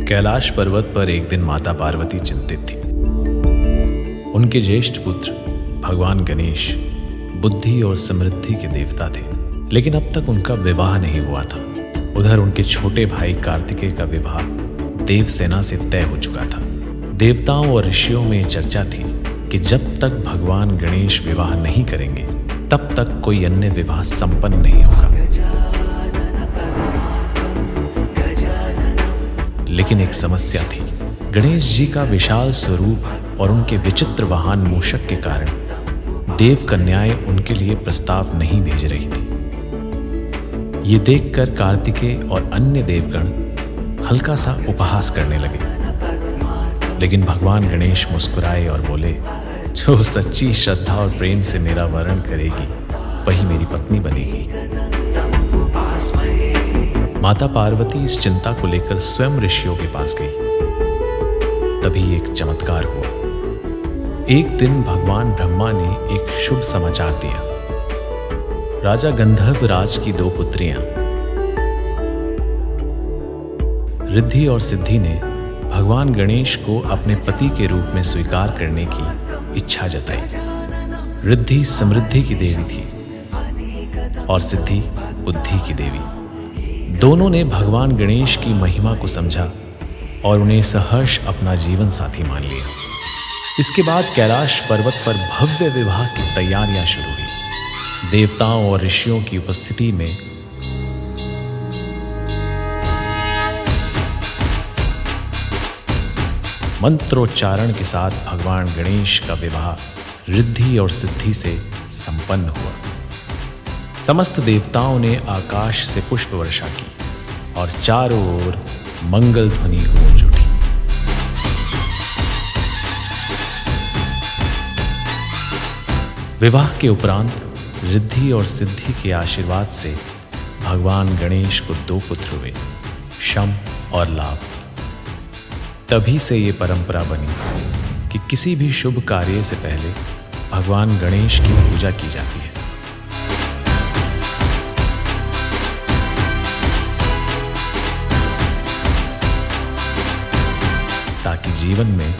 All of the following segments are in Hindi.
कैलाश पर्वत पर एक दिन माता पार्वती चिंतित थी। उनके ज्येष्ठ पुत्र भगवान गणेश बुद्धि और समृद्धि के देवता थे, लेकिन अब तक उनका विवाह नहीं हुआ था। उधर उनके छोटे भाई कार्तिकेय का विवाह देवसेना से तय हो चुका था। देवताओं और ऋषियों में चर्चा थी कि जब तक भगवान गणेश विवाह नहीं करेंगे तब तक कोई अन्य विवाह संपन्न नहीं होगा। लेकिन एक समस्या थी। गणेश जी का विशाल स्वरूप और उनके विचित्र वाहन मूषक के कारण देव कन्याएं उनके लिए प्रस्ताव नहीं भेज रही थी। ये देखकर कार्तिकेय और अन्य देवगण हल्का सा उपहास करने लगे, लेकिन भगवान गणेश मुस्कुराए और बोले, जो सच्ची श्रद्धा और प्रेम से मेरा वरण करेगी वही मेरी पत्नी बनेगी। माता पार्वती इस चिंता को लेकर स्वयं ऋषियों के पास गई। तभी एक चमत्कार हुआ। एक दिन भगवान ब्रह्मा ने एक शुभ समाचार दिया। राजा गंधर्व राज की 2 पुत्रियां रिद्धि और सिद्धि ने भगवान गणेश को अपने पति के रूप में स्वीकार करने की इच्छा जताई। रिद्धि समृद्धि की देवी थी और सिद्धि बुद्धि की देवी। दोनों ने भगवान गणेश की महिमा को समझा और उन्हें सहर्ष अपना जीवन साथी मान लिया। इसके बाद कैलाश पर्वत पर भव्य विवाह की तैयारियां शुरू हुई। देवताओं और ऋषियों की उपस्थिति में मंत्रोच्चारण के साथ भगवान गणेश का विवाह रिद्धि और सिद्धि से संपन्न हुआ। समस्त देवताओं ने आकाश से पुष्प वर्षा की और चारों ओर मंगल ध्वनि गूंज उठी। विवाह के उपरांत रिद्धि और सिद्धि के आशीर्वाद से भगवान गणेश को 2 पुत्र हुए, शम और लाभ। तभी से ये परंपरा बनी कि किसी भी शुभ कार्य से पहले भगवान गणेश की पूजा की जाती है। ताकि जीवन में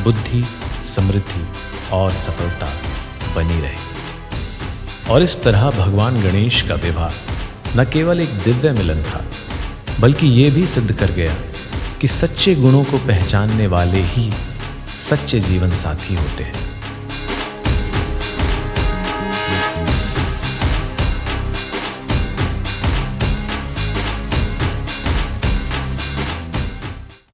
बुद्धि, समृद्धि और सफलता बनी रहे। और इस तरह भगवान गणेश का विवाह न केवल एक दिव्य मिलन था, बल्कि ये भी सिद्ध कर गया कि सच्चे गुणों को पहचानने वाले ही सच्चे जीवन साथी होते हैं।